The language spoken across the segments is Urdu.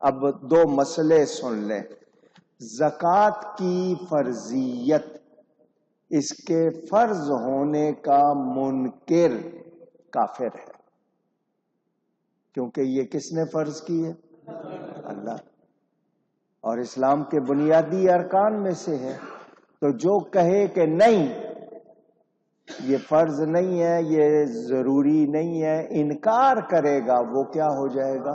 اب دو مسئلے سن لیں. زکوٰۃ کی فرضیت، اس کے فرض ہونے کا منکر کافر ہے، کیونکہ یہ کس نے فرض کی ہے؟ اللہ. اور اسلام کے بنیادی ارکان میں سے ہے. تو جو کہے کہ نہیں یہ فرض نہیں ہے، یہ ضروری نہیں ہے، انکار کرے گا، وہ کیا ہو جائے گا؟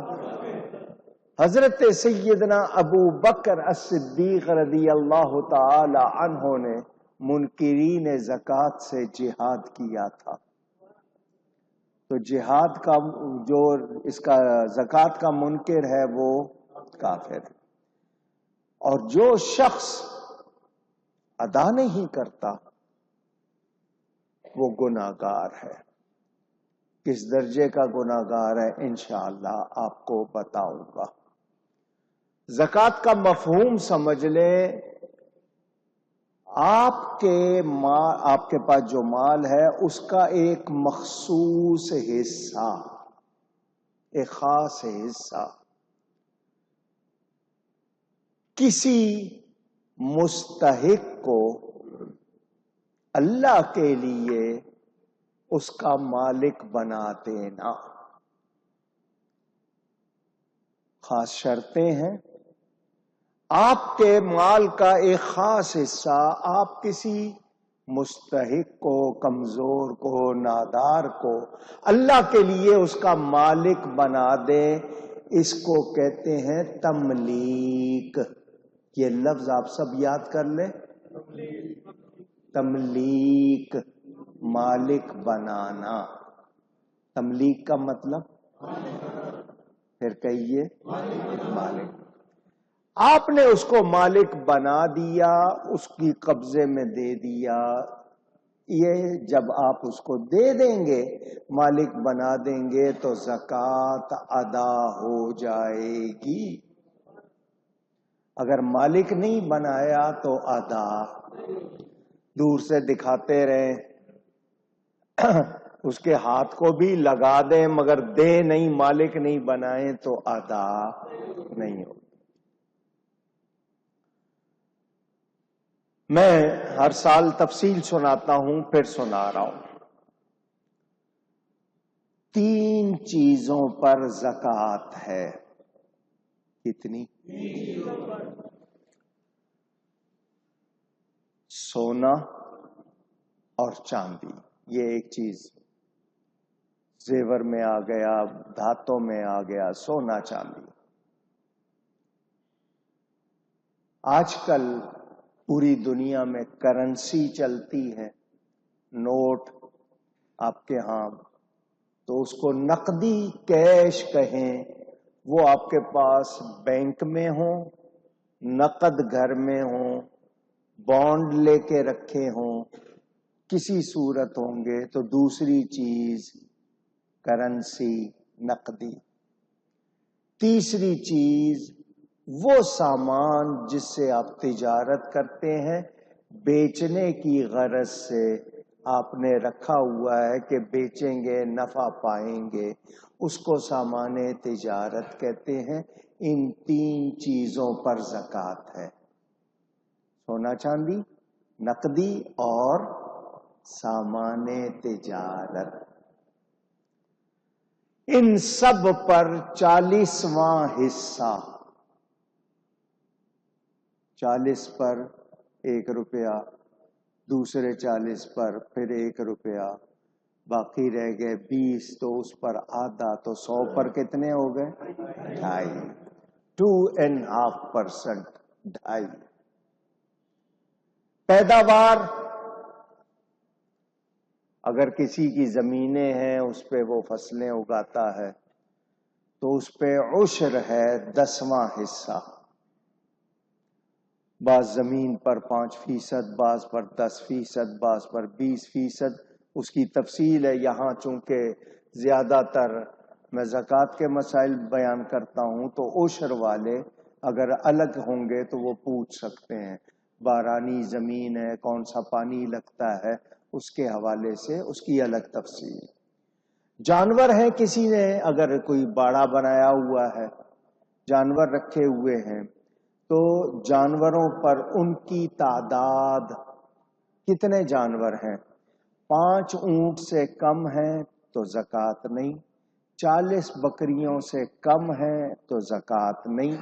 حضرت سیدنا ابو بکر الصدیق رضی اللہ تعالی عنہ نے منکرین زکوٰۃ سے جہاد کیا تھا. تو جہاد کا جو اس کا زکوٰۃ کا منکر ہے وہ کافر ہے. اور جو شخص ادا نہیں کرتا وہ گناہگار ہے. کس درجے کا گناہگار ہے انشاءاللہ آپ کو بتاؤں گا. زکوٰۃ کا مفہوم سمجھ لیں. آپ کے پاس جو مال ہے اس کا ایک مخصوص حصہ، ایک خاص حصہ کسی مستحق کو اللہ کے لیے اس کا مالک بنا دینا. خاص شرطیں ہیں. آپ کے مال کا ایک خاص حصہ آپ کسی مستحق کو، کمزور کو، نادار کو اللہ کے لیے اس کا مالک بنا دیں. اس کو کہتے ہیں تملیک. یہ لفظ آپ سب یاد کر لیں. تملیک، مالک بنانا. تملیک کا مطلب پھر کہیے مالک. آپ نے اس کو مالک بنا دیا، اس کی قبضے میں دے دیا. یہ جب آپ اس کو دے دیں گے، مالک بنا دیں گے، تو زکوٰۃ ادا ہو جائے گی. اگر مالک نہیں بنایا تو ادا. دور سے دکھاتے رہیں، اس کے ہاتھ کو بھی لگا دیں مگر دے نہیں، مالک نہیں بنائیں تو ادا نہیں ہو. میں ہر سال تفصیل سناتا ہوں، پھر سنا رہا ہوں. 3 چیزوں پر زکوٰۃ ہے. کتنی؟ سونا اور چاندی. یہ ایک چیز زیور میں آ گیا، دھاتوں میں آ گیا، سونا چاندی. آج کل پوری دنیا میں کرنسی چلتی ہے، نوٹ آپ کے ہاں، تو اس کو نقدی کیش کہیں. وہ آپ کے پاس بینک میں ہوں، نقد گھر میں ہوں، بانڈ لے کے رکھے ہوں، کسی صورت ہوں گے. تو دوسری چیز کرنسی، نقدی. تیسری چیز وہ سامان جس سے آپ تجارت کرتے ہیں، بیچنے کی غرض سے آپ نے رکھا ہوا ہے کہ بیچیں گے نفع پائیں گے، اس کو سامان تجارت کہتے ہیں. ان 3 چیزوں پر زکوٰۃ ہے. سونا چاندی، نقدی اور سامان تجارت. ان سب پر 40واں حصہ، 40 پر 1 روپیہ، دوسرے 40 پر پھر 1 روپیہ، باقی رہ گئے 20، تو اس پر آدھا، تو 100 پر کتنے ہو گئے؟ 2.5، 2.5%. 2.5 پیداوار. اگر کسی کی زمینیں ہیں اس پہ وہ فصلیں اگاتا ہے تو اس پہ عشر ہے 10واں حصہ. بعض زمین پر 5%، بعض پر 10%، بعض پر 20%. اس کی تفصیل ہے. یہاں چونکہ زیادہ تر میں زکوٰۃ کے مسائل بیان کرتا ہوں تو عشر والے اگر الگ ہوں گے تو وہ پوچھ سکتے ہیں. بارانی زمین ہے، کون سا پانی لگتا ہے، اس کے حوالے سے اس کی الگ تفصیل. جانور ہیں، کسی نے اگر کوئی باڑا بنایا ہوا ہے جانور رکھے ہوئے ہیں تو جانوروں پر ان کی تعداد، کتنے جانور ہیں؟ 5 اونٹ سے کم ہیں تو زکوٰۃ نہیں، 40 بکریوں سے کم ہے تو زکوٰۃ نہیں،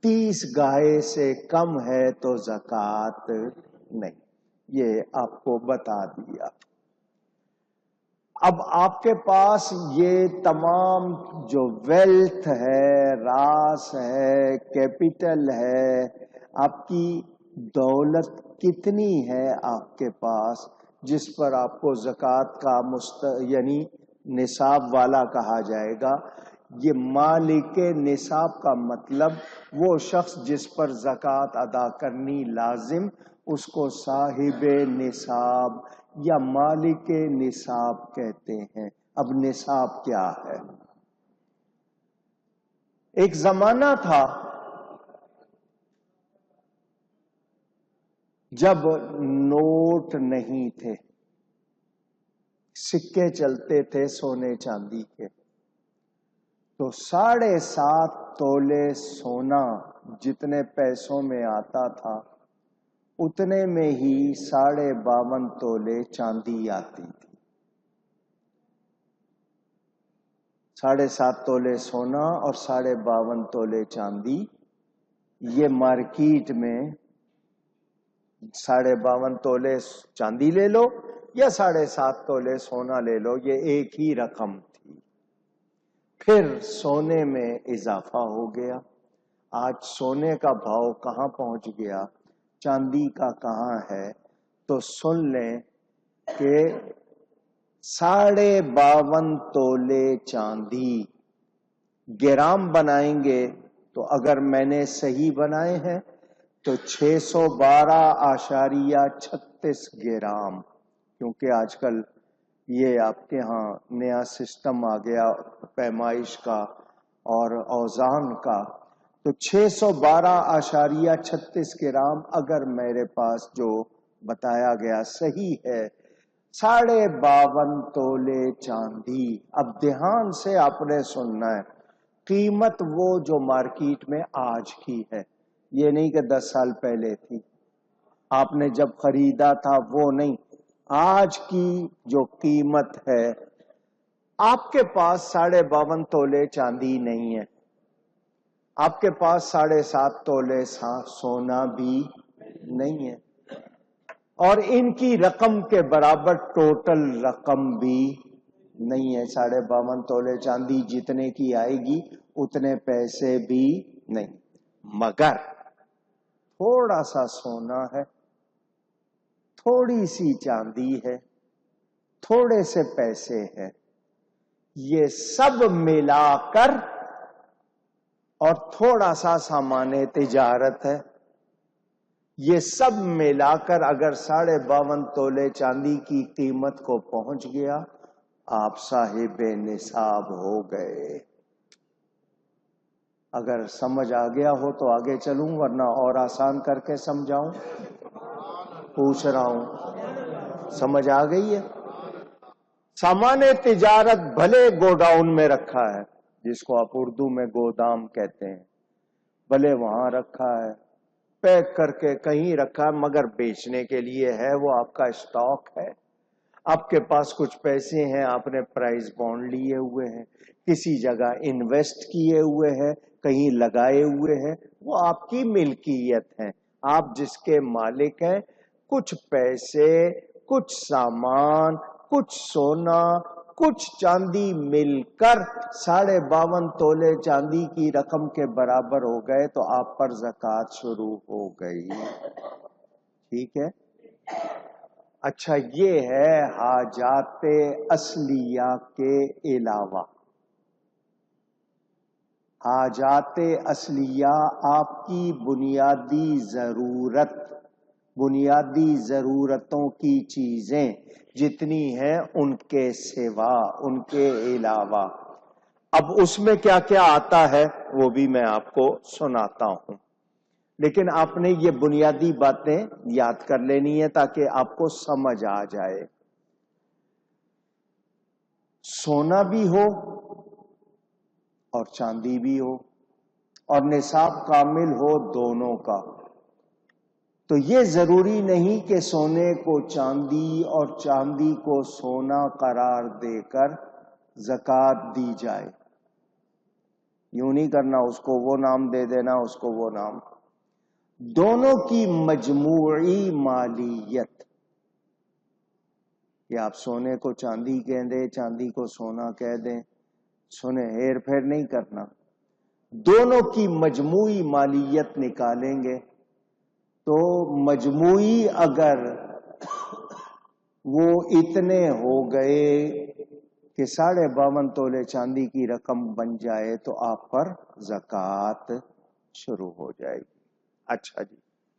30 گائے سے کم ہے تو زکوٰۃ نہیں۔ یہ آپ کو بتا دیا۔ اب آپ کے پاس یہ تمام جو ویلتھ ہے، راس ہے، کیپٹل ہے، آپ کی دولت کتنی ہے آپ کے پاس جس پر آپ کو زکوٰۃ کا یعنی نصاب والا کہا جائے گا؟ یہ مالک نصاب کا مطلب وہ شخص جس پر زکوٰۃ ادا کرنی لازم، اس کو صاحب نصاب یا مالک نصاب کہتے ہیں۔ اب نصاب کیا ہے؟ ایک زمانہ تھا جب نوٹ نہیں تھے، سکے چلتے تھے سونے چاندی کے، تو 7.5 تولے سونا جتنے پیسوں میں آتا تھا اتنے میں ہی 52.5 تولے چاندی آتی تھی۔ 7.5 تولے سونا اور 52.5 تولے چاندی، یہ مارکیٹ میں 52.5 تولے چاندی لے لو یا 7.5 تولے سونا لے لو، یہ ایک ہی رقم تھی۔ پھر سونے میں اضافہ ہو گیا، آج سونے کا بھاؤ کہاں پہنچ گیا، چاندی کا کہاں ہے؟ تو سن لیں کہ 52.5 تولے چاندی گرام بنائیں گے تو اگر میں نے صحیح بنائے ہیں تو 612.36 گرام، کیونکہ آج کل یہ آپ کے ہاں نیا سسٹم آ گیا پیمائش کا اور اوزان کا، تو 612.36 گرام اگر میرے پاس جو بتایا گیا صحیح ہے، 52.5 تولے چاندی۔ اب دھیان سے آپ نے سننا ہے، قیمت وہ جو مارکیٹ میں آج کی ہے، یہ نہیں کہ 10 سال پہلے تھی، آپ نے جب خریدا تھا وہ نہیں، آج کی جو قیمت ہے۔ آپ کے پاس 52.5 تولے چاندی نہیں ہے، آپ کے پاس 7.5 تولے سونا بھی نہیں ہے، اور ان کی رقم کے برابر ٹوٹل رقم بھی نہیں ہے۔ 52.5 تولے چاندی جتنے کی آئے گی اتنے پیسے بھی نہیں، مگر تھوڑا سا سونا ہے، تھوڑی سی چاندی ہے، تھوڑے سے پیسے ہیں، یہ سب ملا کر اور تھوڑا سا سامان تجارت ہے، یہ سب ملا کر اگر 52.5 تولے چاندی کی قیمت کو پہنچ گیا، آپ صاحب نصاب ہو گئے۔ اگر سمجھ آ گیا ہو تو آگے چلوں، ورنہ اور آسان کر کے سمجھاؤں؟ پوچھ رہا ہوں، سمجھ آ گئی ہے؟ سامان تجارت بھلے گوڈاؤن میں رکھا ہے، جس کو آپ اردو میں گودام کہتے ہیں، بھلے وہاں رکھا ہے، پیک کر کے کہیں رکھا ہے، مگر بیچنے کے لیے ہے، وہ آپ کا اسٹاک ہے۔ آپ کے پاس کچھ پیسے ہیں، آپ نے پرائز بانڈ لیے ہوئے ہیں، کسی جگہ انویسٹ کیے ہوئے ہیں، کہیں لگائے ہوئے ہیں، وہ آپ کی ملکیت ہیں، آپ جس کے مالک ہیں۔ کچھ پیسے، کچھ سامان، کچھ سونا، کچھ چاندی مل کر 52.5 تولے چاندی کی رقم کے برابر ہو گئے تو آپ پر زکوٰۃ شروع ہو گئی۔ ٹھیک ہے؟ اچھا، یہ ہے حاجات اصلیہ کے علاوہ۔ حاجات اصلیہ آپ کی بنیادی ضرورتوں کی چیزیں جتنی ہیں ان کے سوا، ان کے علاوہ۔ اب اس میں کیا کیا آتا ہے وہ بھی میں آپ کو سناتا ہوں، لیکن آپ نے یہ بنیادی باتیں یاد کر لینی ہے تاکہ آپ کو سمجھ آ جائے۔ سونا بھی ہو اور چاندی بھی ہو، اور نصاب کامل ہو دونوں کا، تو یہ ضروری نہیں کہ سونے کو چاندی اور چاندی کو سونا قرار دے کر زکوٰۃ دی جائے۔ یوں نہیں کرنا، اس کو وہ نام دے دینا، اس کو وہ نام۔ دونوں کی مجموعی مالیت، کہ آپ سونے کو چاندی کہہ دیں، چاندی کو سونا کہہ دیں، سنیں ہیر پھیر نہیں کرنا، دونوں کی مجموعی مالیت نکالیں گے تو مجموعی اگر وہ اتنے ہو گئے کہ 52.5 تولے چاندی کی رقم بن جائے تو آپ پر زکوٰۃ شروع ہو جائے گی۔ اچھا جی،